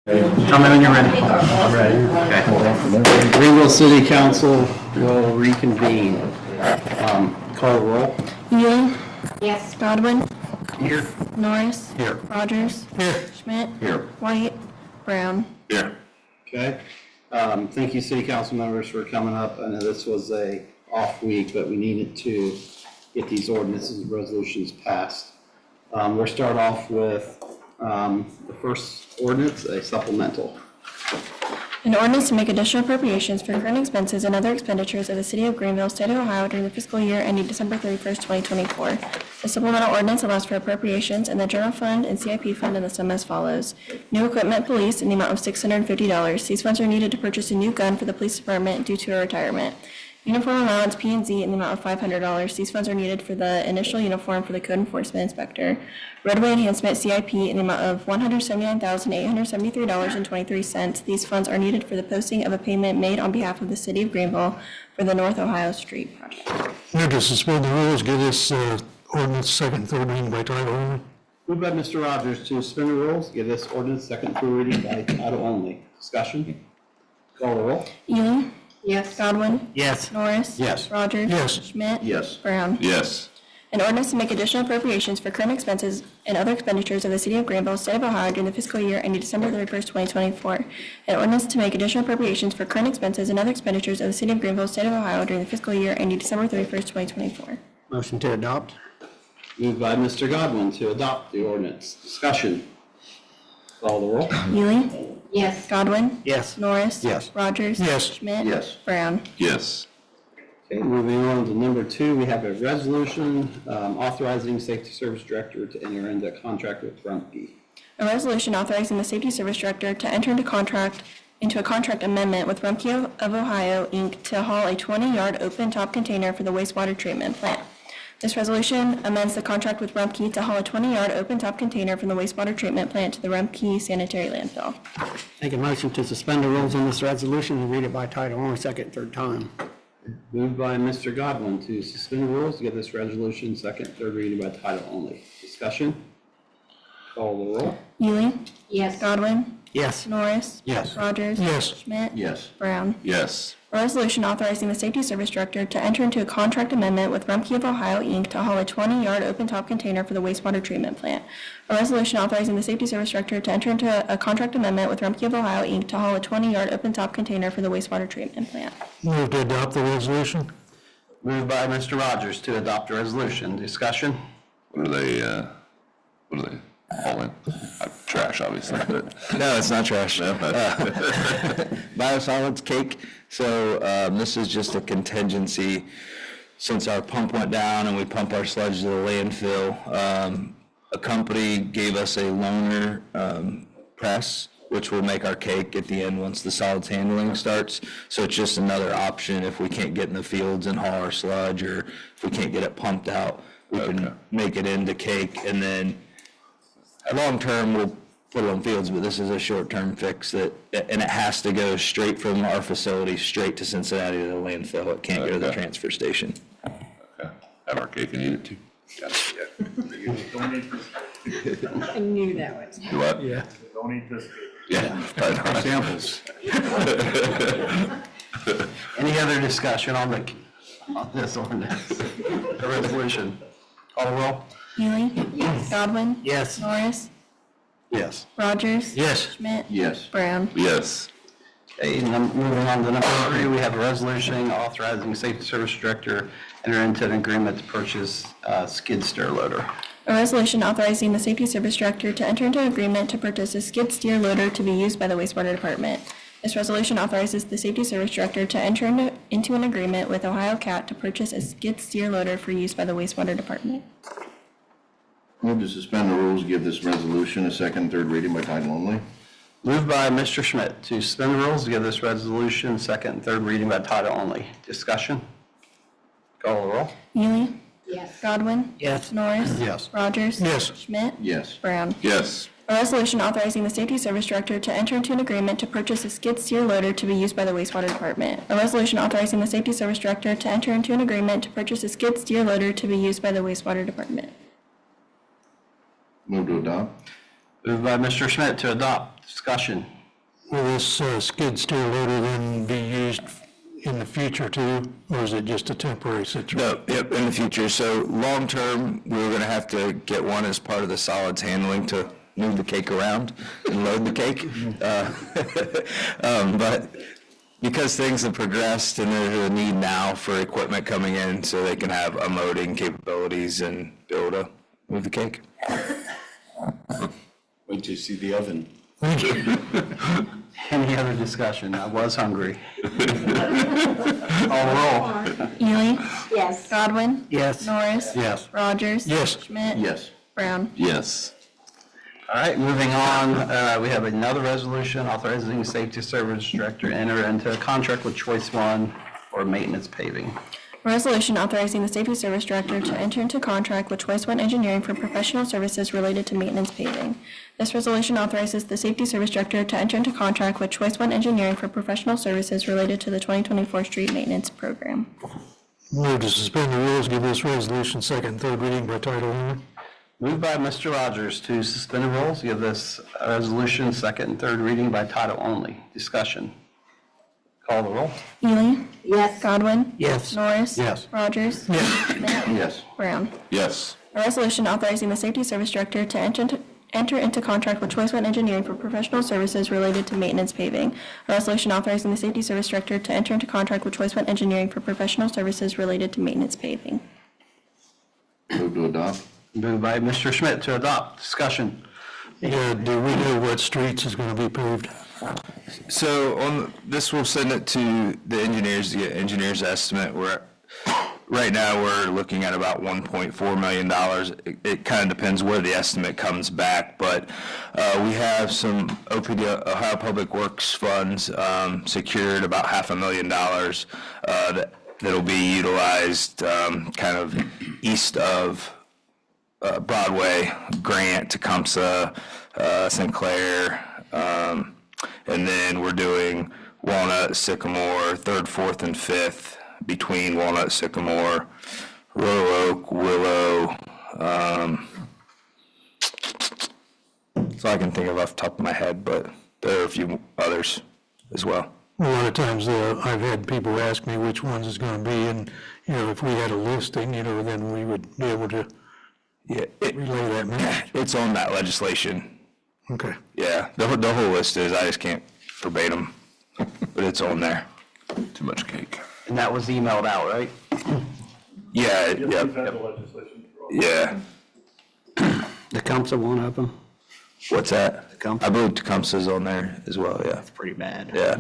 Tell me when you're ready. I'm ready. Okay. Greenville City Council will reconvene. Call the roll. Ewing. Yes. Godwin. Here. Norris. Here. Rogers. Here. Schmidt. Here. White. Brown. Here. Okay. Thank you, City Council members, for coming up. I know this was a off week, but we needed to get these ordinances and resolutions passed. We'll start off with the first ordinance, a supplemental. An ordinance to make additional appropriations for current expenses and other expenditures of the City of Greenville, State of Ohio during the fiscal year ending December 31st, 2024. The supplemental ordinance allows for appropriations in the general fund and CIP fund in the sum as follows. New equipment police in the amount of $650. These funds are needed to purchase a new gun for the police department due to a retirement. Uniform allowance P&Z in the amount of $500. These funds are needed for the initial uniform for the code enforcement inspector. Roadway enhancement CIP in the amount of $179,873.23. These funds are needed for the posting of a payment made on behalf of the City of Greenville for the North Ohio Street project. Move to suspend the rules, give this ordinance second and third reading by title only. Moved by Mr. Rogers to suspend the rules, give this ordinance second and third reading by title only. Discussion? Call the roll. Ewing. Yes. Godwin. Yes. Norris. Yes. Rogers. Yes. Schmidt. Yes. Brown. Yes. An ordinance to make additional appropriations for current expenses and other expenditures of the City of Greenville, State of Ohio during the fiscal year ending December 31st, 2024. An ordinance to make additional appropriations for current expenses and other expenditures of the City of Greenville, State of Ohio during the fiscal year ending December 31st, 2024. Motion to adopt. Moved by Mr. Godwin to adopt the ordinance. Discussion? Call the roll. Ewing. Yes. Godwin. Yes. Norris. Yes. Rogers. Yes. Schmidt. Yes. Brown. Yes. Okay, moving on to number 2, we have a resolution authorizing Safety Service Director to enter into a contract with Rumpke. A resolution authorizing the Safety Service Director to enter into a contract amendment with Rumpke of Ohio, Inc. to haul a 20-yard open-top container for the wastewater treatment plant. This resolution amends the contract with Rumpke to haul a 20-yard open-top container from the wastewater treatment plant to the Rumpke sanitary landfill. Make a motion to suspend the rules on this resolution and read it by title only, second, third time. Moved by Mr. Godwin to suspend the rules to give this resolution second, third reading by title only. Discussion? Call the roll. Ewing. Yes. Godwin. Yes. Norris. Yes. Rogers. Yes. Schmidt. Yes. Brown. Yes. A resolution authorizing the Safety Service Director to enter into a contract amendment with Rumpke of Ohio, Inc. to haul a 20-yard open-top container for the wastewater treatment plant. A resolution authorizing the Safety Service Director to enter into a contract amendment with Rumpke of Ohio, Inc. to haul a 20-yard open-top container for the wastewater treatment plant. Move to adopt the resolution. Moved by Mr. Rogers to adopt a resolution. Discussion? What are they hauling? Trash, obviously, but. No, it's not trash. No, Biosolids cake. So this is just a contingency. Since our pump went down and we pump our sludge to the landfill, a company gave us a loaner press, which will make our cake at the end once the solids handling starts. So it's just another option if we can't get in the fields and haul our sludge, or if we can't get it pumped out, we can make it into cake, and then long term we'll put it on fields, but this is a short-term fix and it has to go straight from our facility straight to Cincinnati to the landfill. It can't go to the Okay. transfer station. Okay. Have our cake and eat it too. Got it, I knew that was. yeah. Do what? Yeah. Don't eat this. Yeah. probably not. Samples. Any other discussion on this ordinance? The resolution? Call the roll. Ewing. Yes. Godwin. Yes. Norris. Yes. Rogers. Yes. Schmidt. Yes. Brown. Yes. Okay, moving on to number 3, we have a resolution authorizing Safety Service Director enter into an agreement to purchase a skid steer loader. A resolution authorizing the Safety Service Director to enter into an agreement to purchase a skid steer loader to be used by the wastewater department. This resolution authorizes the Safety Service Director to enter into an agreement with Ohio Cat to purchase a skid steer loader for use by the wastewater department. Move to suspend the rules, give this resolution a second, third reading by title only. Moved by Mr. Schmidt to suspend the rules to give this resolution second and third reading by title only. Discussion? Call the roll. Ewing. Yes. Godwin. Yes. Norris. Yes. Rogers. Yes. Schmidt. Yes. Brown. Yes. A resolution authorizing the Safety Service Director to enter into an agreement to purchase a skid steer loader to be used by the wastewater department. A resolution authorizing the Safety Service Director to enter into an agreement to purchase a skid steer loader to be used by the wastewater department. Move to adopt. Moved by Mr. Schmidt to adopt. Discussion. Will this skid steer loader then be used in the future too, or is it just a temporary situation? No, yep, in the future. So long-term, we were gonna have to get one as part of the solids handling to move the cake around and load the cake. But because things have progressed and there's a need now for equipment coming in so they can have unloading capabilities and be able to move the cake. Wait till you see the oven. Thank you. Any other discussion? I was hungry. Call roll. Ely, Yes. Godwin, Yes. Norris. Yes. Rogers. Yes. Schmidt. Yes. Brown. Yes. All right, moving on, we have another resolution authorizing the Safety Service Director to enter into a contract with Choice One for maintenance paving. A resolution authorizing the Safety Service Director to enter into contract with Choice One Engineering for professional services related to maintenance paving. This resolution authorizes the Safety Service Director to enter into contract with Choice One Engineering for professional services related to the 2024 street maintenance program. Move to suspend the rules, give this resolution second and third reading by title only. Moved by Mr. Rogers to suspend the rules, give this resolution second and third reading by title only. Discussion. Call the roll. Ely, Yes. Godwin. Yes. Norris. Yes. Rogers. Yes. Schmidt. Yes. Brown. Yes. A resolution authorizing the Safety Service Director to enter into contract with Choice One Engineering for professional services related to maintenance paving. A resolution authorizing the Safety Service Director to enter into contract with Choice One Engineering for professional services related to maintenance paving. Move to adopt. Moved by Mr. Schmidt to adopt. Discussion. Yeah, do we know what streets is gonna be paved? So on this, we'll send it to the engineers to get engineer's estimate. Right now, we're looking at about $1.4 million. It kind of depends where the estimate comes back, but we have some OPD, Ohio Public Works funds, secured about $500,000 that'll be utilized kind of east of Broadway, Grant, Tecumseh, St. Clair, and then we're doing Walnut, Sycamore, 3rd, 4th, and 5th between Walnut, Sycamore, Roanoke, Willow. So I can think of off the top of my head, but there are a few others as well. A lot of times, I've had people ask me which ones it's gonna be, and, if we had a listing, then we would be able to Yeah, relay that message. it's on that legislation. Okay. Yeah, the whole list is, I just can't verbatim, but it's on there. Too much cake. And that was emailed out, right? Yeah, yep. Yeah. Tecumseh, one of them. What's that? Tecumseh. I believe Tecumseh's on there as well, yeah. Pretty bad. Yeah.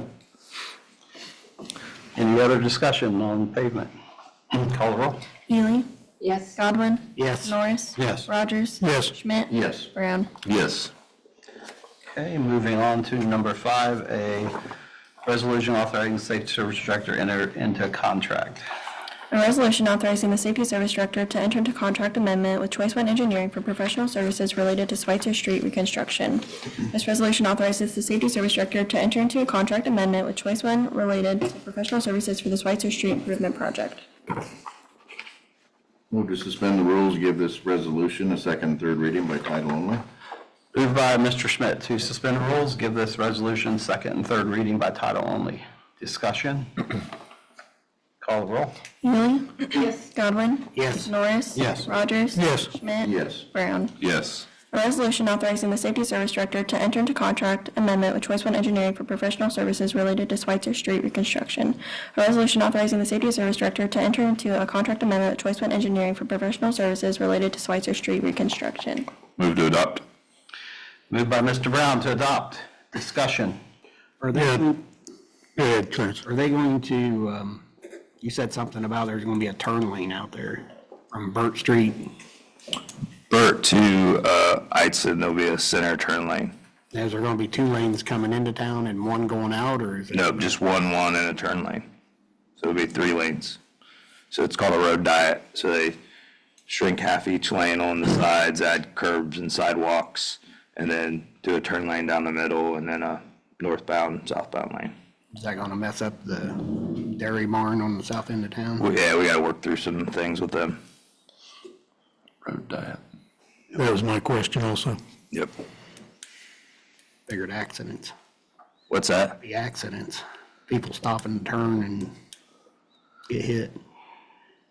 Any other discussion on pavement? Call the roll. Ely, Yes. Godwin. Yes. Norris. Yes. Rogers. Yes. Schmidt. Yes. Brown. Yes. Okay, moving on to number 5, a resolution authorizing the Safety Service Director to enter into a contract. A resolution authorizing the Safety Service Director to enter into contract amendment with Choice One Engineering for professional services related to Schweitzer Street reconstruction. This resolution authorizes the Safety Service Director to enter into a contract amendment with Choice One related to professional services for the Schweitzer Street improvement project. Move to suspend the rules, give this resolution a second and third reading by title only. Moved by Mr. Schmidt to suspend the rules, give this resolution second and third reading by title only. Discussion? Call the roll. Ely, Yes. Godwin. Yes. Norris. Yes. Rogers. Yes. Schmidt. Yes. Brown. Yes. A resolution authorizing the Safety Service Director to enter into contract amendment with Choice One Engineering for professional services related to Schweitzer Street reconstruction. A resolution authorizing the Safety Service Director to enter into a contract amendment with Choice One Engineering for professional services related to Schweitzer Street reconstruction. Move to adopt. Moved by Mr. Brown to adopt. Discussion? Are they, Yeah. Go ahead, Clarence. are they going to, you said something about there's going to be a turn lane out there from Burt Street. Burt to Eitzen, there'll be a center turn lane. Is there going to be 2 lanes coming into town and 1 going out, or is it? Nope, just one and a turn lane. So it'll be 3 lanes. So it's called a road diet. So they shrink half each lane on the sides, add curbs and sidewalks, and then do a turn lane down the middle, and then a northbound, southbound lane. Is that going to mess up the dairy barn on the south end of town? Well, yeah, we gotta work through some things with them. Road diet. That was my question also. Yep. Figured accidents. What's that? The accidents, people stop and turn and get hit.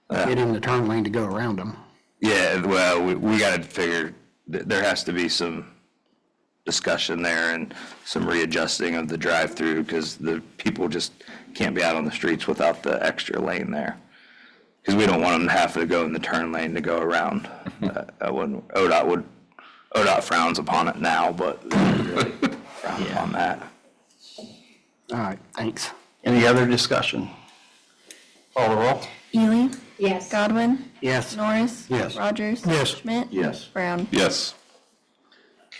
Get in the turn lane to go around them. Yeah, well, we got to figure that there has to be some discussion there and some readjusting of the drive-through because the people just can't be out on the streets without the extra lane there. Because we don't want them to have to go in the turn lane to go around. ODOT frowns upon it now, but they don't really frown upon that. All right, thanks. Any other discussion? Call the roll. Ely, Yes. Godwin, Yes. Norris. Yes. Rogers. Yes. Schmidt. Yes. Brown. Yes.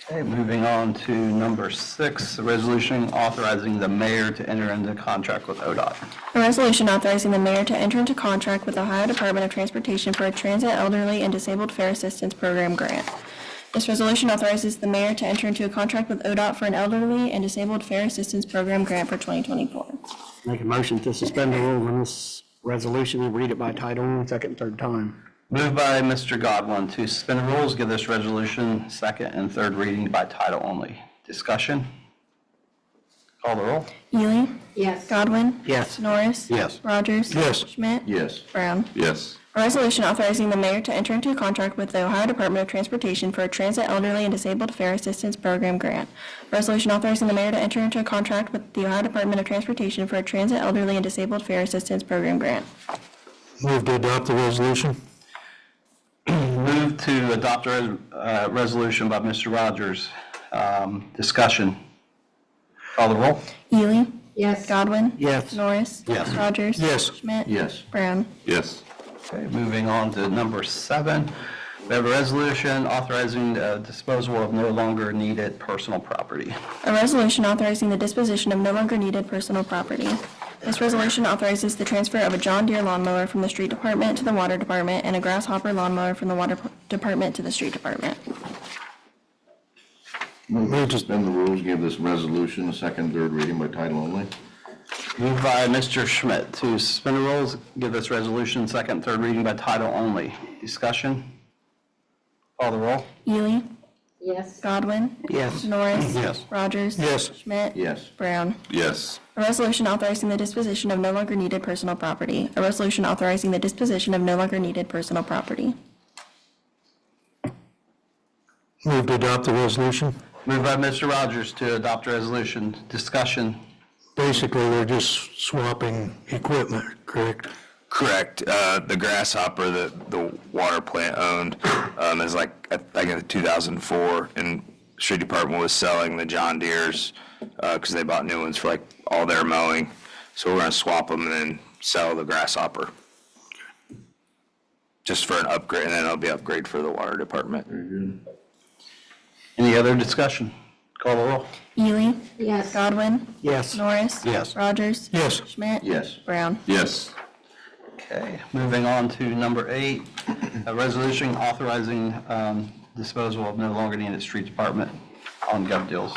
Okay, moving on to number 6, a resolution authorizing the mayor to enter into contract with ODOT. A resolution authorizing the mayor to enter into contract with the Ohio Department of Transportation for a transit elderly and disabled fare assistance program grant. This resolution authorizes the mayor to enter into a contract with ODOT for an elderly and disabled fare assistance program grant for 2024. Make a motion to suspend the rules on this resolution and read it by title only, second and third time. Moved by Mr. Godwin to suspend the rules, give this resolution second and third reading by title only. Discussion? Call the roll. Ely, Yes. Godwin. Yes. Norris. Yes. Rogers. Yes. Schmidt. Yes. Brown. Yes. A resolution authorizing the mayor to enter into a contract with the Ohio Department of Transportation for a transit elderly and disabled fare assistance program grant. A resolution authorizing the mayor to enter into a contract with the Ohio Department of Transportation for a transit elderly and disabled fare assistance program grant. Move to adopt the resolution. Move to adopt a resolution by Mr. Rogers. Discussion. Call the roll. Ely, Yes. Godwin. Yes. Norris. Yes. Rogers. Yes. Schmidt. Yes. Brown. Yes. Okay, moving on to number 7. We have a resolution authorizing disposal of no longer needed personal property. A resolution authorizing the disposition of no longer needed personal property. This resolution authorizes the transfer of a John Deere lawnmower from the street department to the water department and a grasshopper lawnmower from the water department to the street department. Move to suspend the rules, give this resolution a second, third reading by title only. Moved by Mr. Schmidt to suspend the rules, give this resolution second, third reading by title only. Discussion? Call the roll. Ely, Yes. Godwin. Yes. Norris. Yes. Rogers. Yes. Schmidt. Yes. Brown. Yes. A resolution authorizing the disposition of no longer needed personal property. A resolution authorizing the disposition of no longer needed personal property. Move to adopt the resolution. Moved by Mr. Rogers to adopt a resolution. Discussion? Basically, they're just swapping equipment, correct? Correct. The grasshopper that the water plant owned is like, I think in 2004, and street department was selling the John Deeres because they bought new ones for like all their mowing. So we're gonna swap them and then sell the grasshopper. Just for an upgrade, and then it'll be upgrade for the water department. Very good. Any other discussion? Call the roll. Ely, Yes. Godwin. Yes. Norris. Yes. Rogers. Yes. Schmidt. Yes. Brown. Yes. Okay, moving on to number 8, a resolution authorizing disposal of no longer needed street department on gov deals.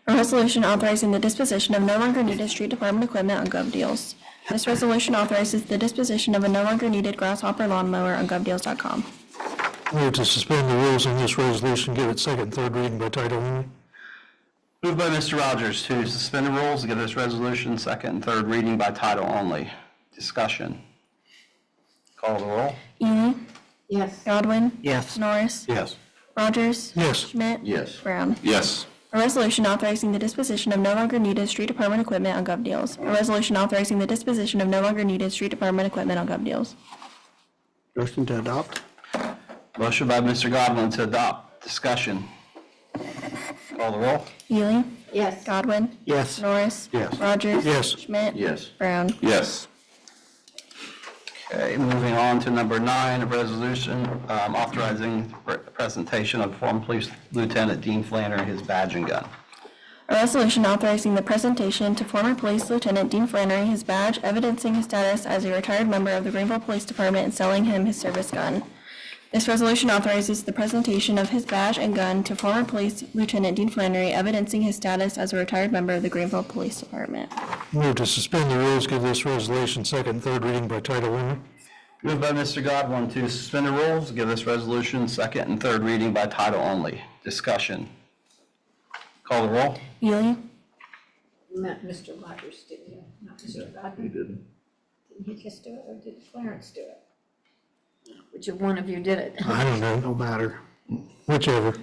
A resolution authorizing the disposition of no longer needed street department equipment on gov deals. This resolution authorizes the disposition of a no longer needed grasshopper lawnmower on govdeals.com. Move to suspend the rules on this resolution, give it second, third reading by title only. Moved by Mr. Rogers to suspend the rules, give this resolution second and third reading by title only. Discussion. Call the roll. Ely, Yes. Godwin. Yes. Norris. Yes. Rogers. Yes. Schmidt. Yes. Brown. Yes. A resolution authorizing the disposition of no longer needed street department equipment on gov deals. A resolution authorizing the disposition of no longer needed street department equipment on gov deals. Motion to adopt? Motion by Mr. Godwin to adopt. Discussion. Call the roll. Ely, Yes. Godwin. Yes. Norris. Yes. Rogers. Yes. Schmidt. Yes. Brown. Yes. Okay, moving on to number 9, a resolution authorizing presentation of former police lieutenant Dean Flannery his badge and gun. A resolution authorizing the presentation to former Police Lieutenant Dean Flannery his badge evidencing his status as a retired member of the Greenville Police Department and selling him his service gun. This resolution authorizes the presentation of his badge and gun to former Police Lieutenant Dean Flannery evidencing his status as a retired member of the Greenville Police Department. Move to suspend the rules, give this resolution second, third reading by title only. Moved by Mr. Godwin to suspend the rules, give this resolution second and third reading by title only. Discussion. Call the roll. Ely, Not Mr. Rogers, didn't you? Not Mr. Rogers. He didn't. Didn't he just do it, or did Clarence do it? Which of one of you did it? I don't know, No matter. whichever.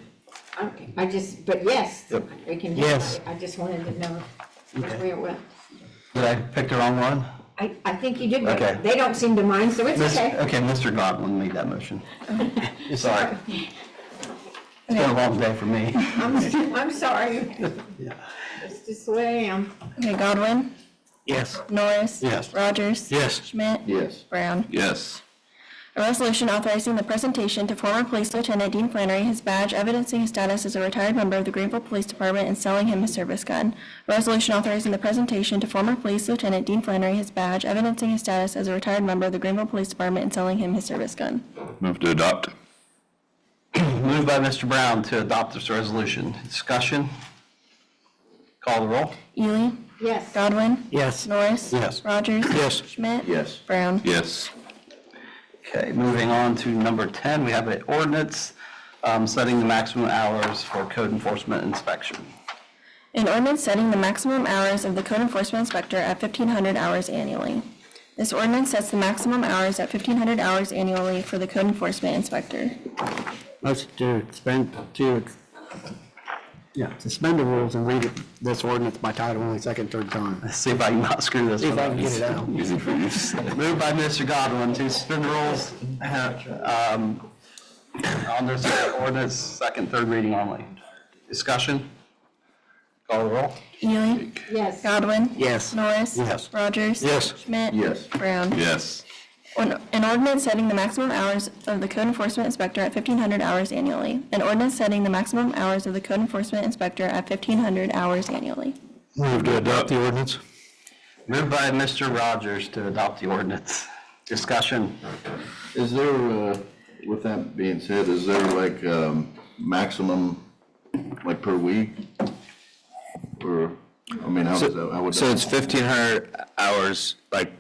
Okay, I just, but yes, we can. Yes. I just wanted to know which way it went. Did I pick the wrong one? I think you did, Okay. but they don't seem to mind, so it's okay. Okay, Mr. Godwin made that motion. Sorry. It's been a long day for me. I'm sorry. It's just the way I am. Okay, Godwin, Yes. Norris. Yes. Rogers. Yes. Schmidt. Yes. Brown. Yes. A resolution authorizing the presentation to former Police Lieutenant Dean Flannery his badge evidencing his status as a retired member of the Greenville Police Department and selling him his service gun. A resolution authorizing the presentation to former Police Lieutenant Dean Flannery his badge evidencing his status as a retired member of the Greenville Police Department and selling him his service gun. Move to adopt. Moved by Mr. Brown to adopt this resolution. Discussion? Call the roll. Ely. Yes. Godwin. Yes. Norris. Yes. Rogers. Yes. Schmidt. Yes. Brown. Yes. Okay, moving on to number 10, we have an ordinance setting the maximum hours for code enforcement inspection. An ordinance setting the maximum hours of the code enforcement inspector at 1,500 hours annually. This ordinance sets the maximum hours at 1,500 hours annually for the code enforcement inspector. Motion to suspend the rules and read this ordinance by title only, second, third time. Let's see if I can not screw this See if one I up. can get it out. Easy for you to say. Moved by Mr. Godwin to suspend the rules on this ordinance, second, third reading only. Discussion? Call the roll. Ely. Yes. Godwin. Yes. Norris. Yes. Rogers. Yes. Schmidt. Yes. Brown. Yes. An ordinance setting the maximum hours of the code enforcement inspector at 1,500 hours annually. An ordinance setting the maximum hours of the code enforcement inspector at 1,500 hours annually. Move to adopt the ordinance. Moved by Mr. Rogers to adopt the ordinance. Discussion? Is there, with that being said, is there like maximum, like per week? Or, I mean, how does that, how would So that? it's 1,500 hours, like,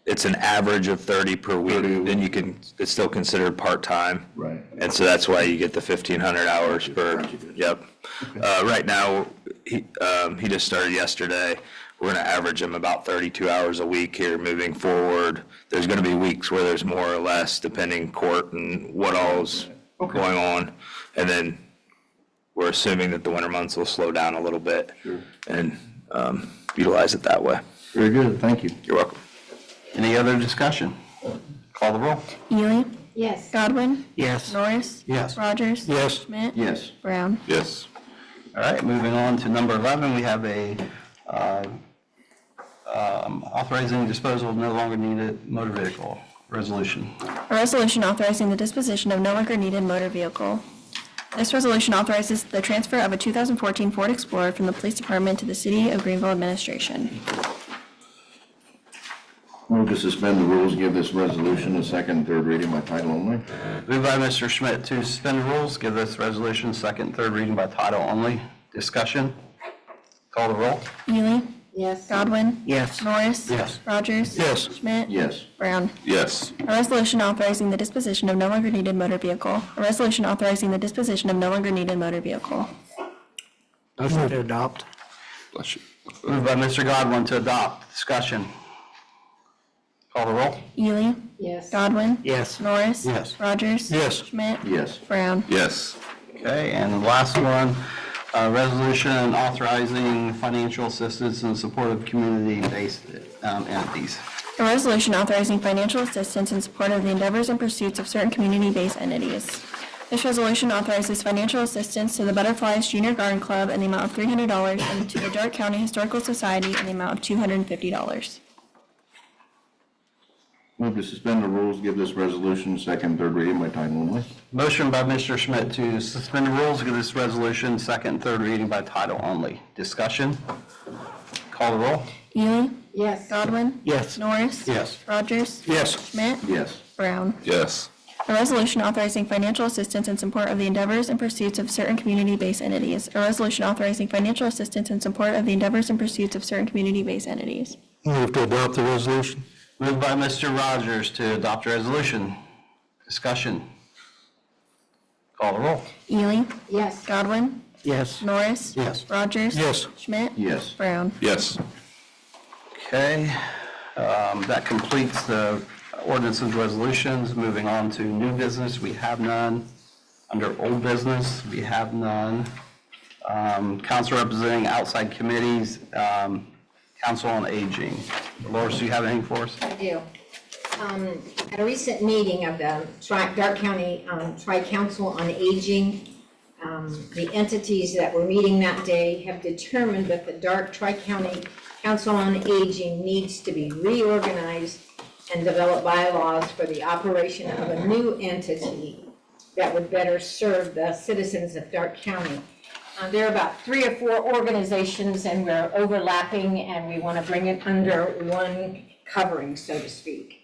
it's an average of 30 per week, 30 a then week. it's still considered part-time. Right. And so that's why you get the 1,500 hours per, yep. Right now, he just started yesterday. We're gonna average him about 32 hours a week here moving forward. There's gonna be weeks where there's more or less, depending court and what all's going on. And then we're assuming that the winter months will slow down a little bit and utilize it that way. Very good, thank you. You're welcome. Any other discussion? Call the roll. Ely. Yes. Godwin. Yes. Norris. Yes. Rogers. Yes. Schmidt. Yes. Brown. Yes. All right, moving on to number 11, we have a authorizing disposal of no longer needed motor vehicle resolution. A resolution authorizing the disposition of no longer needed motor vehicle. This resolution authorizes the transfer of a 2014 Ford Explorer from the police department to the city of Greenville administration. Move to suspend the rules, give this resolution a second, third reading by title only. Moved by Mr. Schmidt to suspend the rules, give this resolution second, third reading by title only. Discussion? Call the roll. Ely. Yes. Godwin. Yes. Norris. Yes. Rogers. Yes. Schmidt. Yes. Brown. Yes. A resolution authorizing the disposition of no longer needed motor vehicle. A resolution authorizing the disposition of no longer needed motor vehicle. Motion to adopt. Bless you. Moved by Mr. Godwin to adopt. Discussion? Call the roll. Ely. Yes. Godwin. Yes. Norris. Yes. Rogers. Yes. Schmidt. Yes. Brown. Yes. Okay, and the last one, resolution authorizing financial assistance in support of community-based entities. A resolution authorizing financial assistance in support of the endeavors and pursuits of certain community-based entities. This resolution authorizes financial assistance to the Butterflies Junior Garden Club in the amount of $300 and to the Dark County Historical Society in the amount of $250. Move to suspend the rules, give this resolution second, third reading by title only. Motion by Mr. Schmidt to suspend the rules, give this resolution second, third reading by title only. Discussion? Call the roll. Ely. Yes. Godwin. Yes. Norris. Yes. Rogers. Yes. Schmidt. Yes. Brown. Yes. A resolution authorizing financial assistance in support of the endeavors and pursuits of certain community-based entities. A resolution authorizing financial assistance in support of the endeavors and pursuits of certain community-based entities. Move to adopt the resolution. Moved by Mr. Rogers to adopt a resolution. Discussion? Call the roll. Ely. Yes. Godwin. Yes. Norris? Yes. Rogers? Yes. Schmidt? Yes. Brown? Yes. Okay, that completes the ordinances and resolutions. Moving on to new business, we have none. Under old business, we have none. Council representing outside committees, Council on Aging. Dolores, do you have anything for us? I do. At a recent meeting of the Dark County Tri-Council on Aging, the entities that were meeting that day have determined that the Dark Tri-County Council on Aging needs to be reorganized and develop bylaws for the operation of a new entity that would better serve the citizens of Dark County. There are about 3 or 4 organizations, and we're overlapping, and we want to bring it under one covering, so to speak.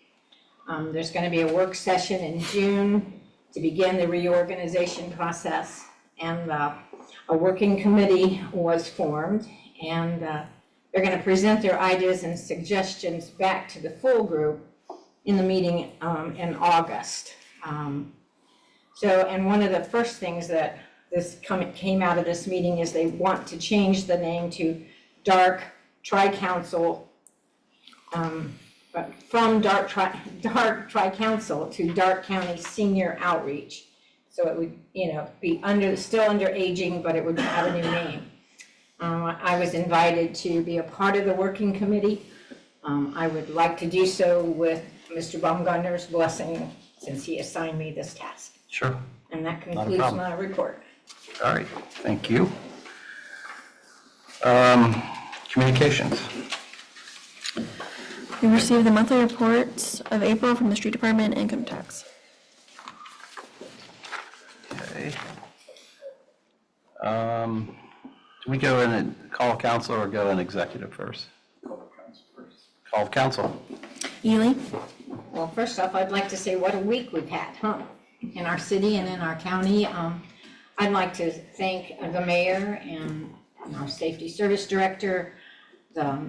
There's going to be a work session in June to begin the reorganization process, and a working committee was formed, and they're going to present their ideas and suggestions back to the full group in the meeting in August. And one of the first things that came out of this meeting is they want to change the name to Dark Tri-Council, from Dark Tri-Council to Dark County Senior Outreach. So it would, be still under aging, but it would have a new name. I was invited to be a part of the working committee. I would like to do so with Mr. Baumgartner's blessing, since he assigned me this task. Sure. And that a concludes problem. my report. All right, thank you. Communications. We received the monthly reports of April from the street department and income tax. Okay. Do we go in and call council or go in executive first? Call council. Ely? Well, first off, I'd like to say what a week we've had, in our city and in our county. I'd like to thank the mayor and our safety service director, the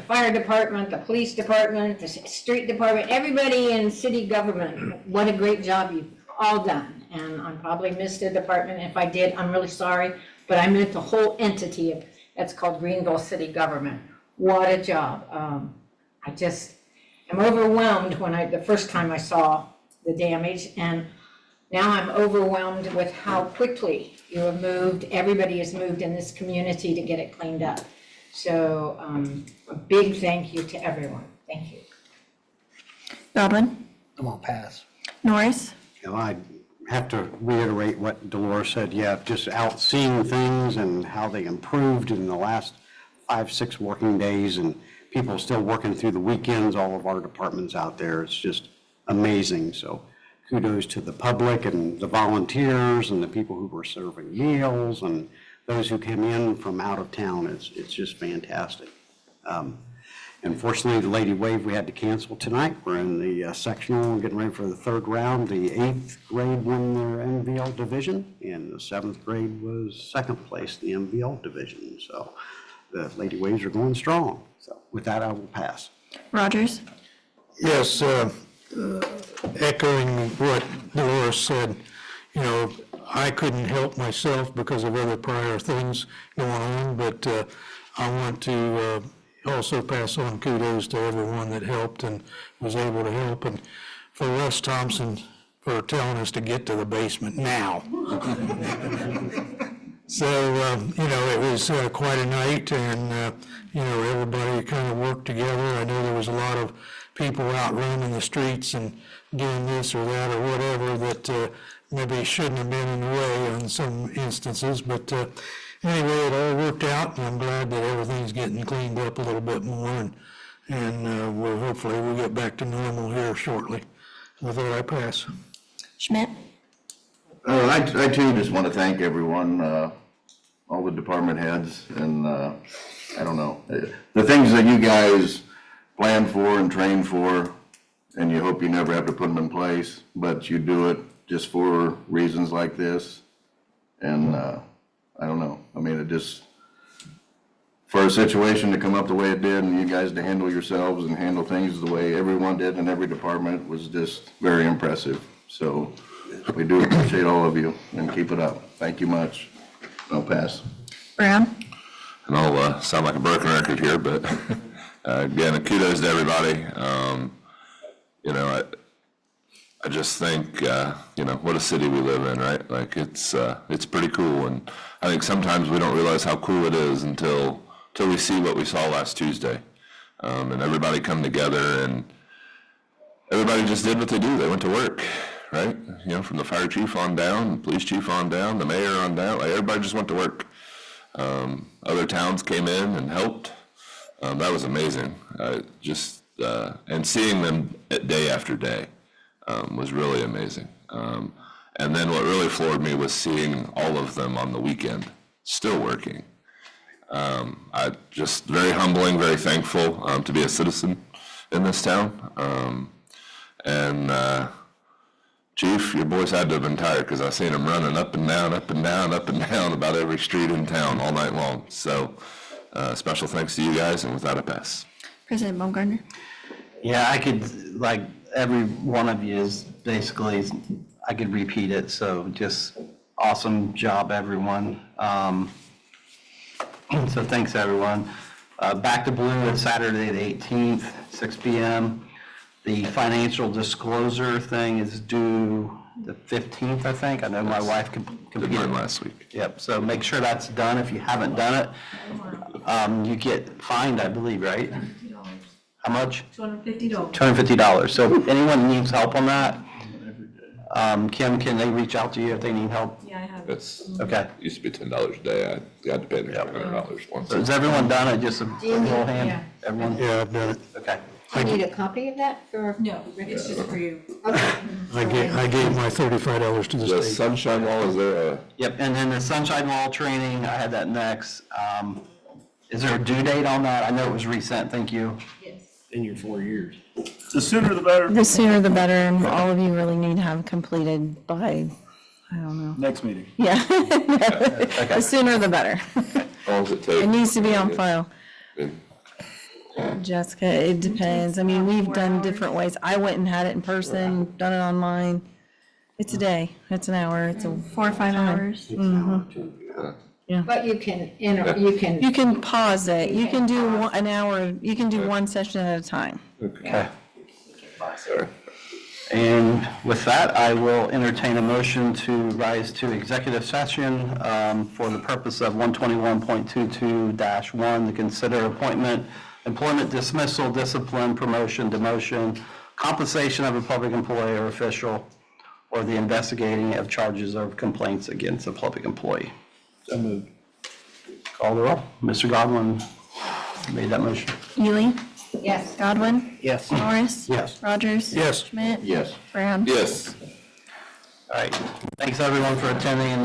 fire department, the police department, the street department, everybody in city government. What a great job you've all done. And I probably missed a department. If I did, I'm really sorry, but I meant the whole entity that's called Greenville City Government. What a job. I just am overwhelmed the first time I saw the damage, and now I'm overwhelmed with how quickly you have moved. Everybody has moved in this community to get it cleaned up. So a big thank you to everyone. Thank you. Godwin? I'm gonna pass. Norris? I have to reiterate what Dolores said. Yeah, just out seeing things and how they improved in the last 5-6 working days, and people still working through the weekends, all of our departments out there. It's just amazing. So kudos to the public and the volunteers and the people who were serving meals and those who came in from out of town. It's just fantastic. Unfortunately, the Lady Wave we had to cancel tonight. We're in the sectional, getting ready for the 3rd round. The 8th grade won their MVL division, and the 7th grade was 2nd place in the MVL division. So the Lady Waves are going strong. So with that, I will pass. Rogers? Yes, echoing what Dolores said, I couldn't help myself because of other prior things going on, but I want to also pass on kudos to everyone that helped and was able to help, and for Russ Thompson for telling us to get to the basement now. So, it was quite a night, and, everybody kind of worked together. I know there was a lot of people out roaming the streets and doing this or that or whatever that maybe shouldn't have been in the way in some instances, but anyway, it all worked out, and I'm glad that everything's getting cleaned up a little bit more, and hopefully we'll get back to normal here shortly. With that, I pass. Schmidt? I too just want to thank everyone, all the department heads, and I don't know, the things that you guys plan for and train for, and you hope you never have to put them in place, but you do it just for reasons like this. And I don't know, it just, for a situation to come up the way it did, and you guys to handle yourselves and handle things the way everyone did in every department was just very impressive. So we do appreciate all of you, and keep it up. Thank you much. I'll pass. Brown? And I'll sound like a broken record here, but again, kudos to everybody. You know, I just think, you know, what a city we live in, right? Like, it's pretty cool, and I think sometimes we don't realize how cool it is until we see what we saw last Tuesday. And everybody come together, and everybody just did what they do. They went to work, right? You know, from the fire chief on down, the police chief on down, the mayor on down, like, everybody just went to work. Other towns came in and helped. That was amazing. And seeing them day after day was really amazing. And then what really floored me was seeing all of them on the weekend, still working. I just very humbling, very thankful to be a citizen in this town. Chief, your boys had to have been tired because I seen them running up and down, up and down, up and down about every street in town all night long. So special thanks to you guys, and with that, I pass. President Baumgartner? Yeah, I could, like, every one of you is basically, I could repeat it, so just awesome job, everyone. So thanks, everyone. Back to Blue is Saturday, the 18th, 6 p.m. The financial disclosure thing is due the 15th, I think. I know my wife Did mine last week. Yep, so make sure that's done. If you haven't done it, you get fined, I believe, right? How much? $250. $250. So if anyone needs help on that, Kim, can they reach out to you if they need help? Yeah, I have. It's, Okay. used to be $10 a day. I got to pay them $100 once. So has everyone done it? Just a little hand? Yeah. Everyone? Yeah, I've done it. Okay. Do you need a copy of that for? No, it's just for you. Okay. I gave my $35 to the The state. Sunshine Law, is there a? Yep, and then the Sunshine Law training, I had that next. Is there a due date on that? I know it was recent, thank you. Yes. In your 4 years. The sooner the better. The sooner the better, and all of you really need to have completed by, I don't know. Next meeting. Yeah. The sooner the better. How long does it take? It needs to be on file. And- Jessica, it depends. I mean, we've done different ways. I went and had it in person, done it online. It's a day, it's an hour, it's a 4 or 5 hours. But you can, You can pause it. You can do an hour, you can do one session at a time. Okay. Sorry. And with that, I will entertain a motion to rise to executive session for the purpose of 121.22-1 to consider appointment, employment dismissal, discipline, promotion, demotion, compensation of a public employee or official, or the investigating of charges or complaints against a public employee. So moved. Call the roll. Mr. Godwin made that motion. Ely? yes. Godwin? Yes. Norris? Yes. Rogers? Yes. Schmidt? Yes. Brown? Yes. All right. Thanks, everyone, for attending.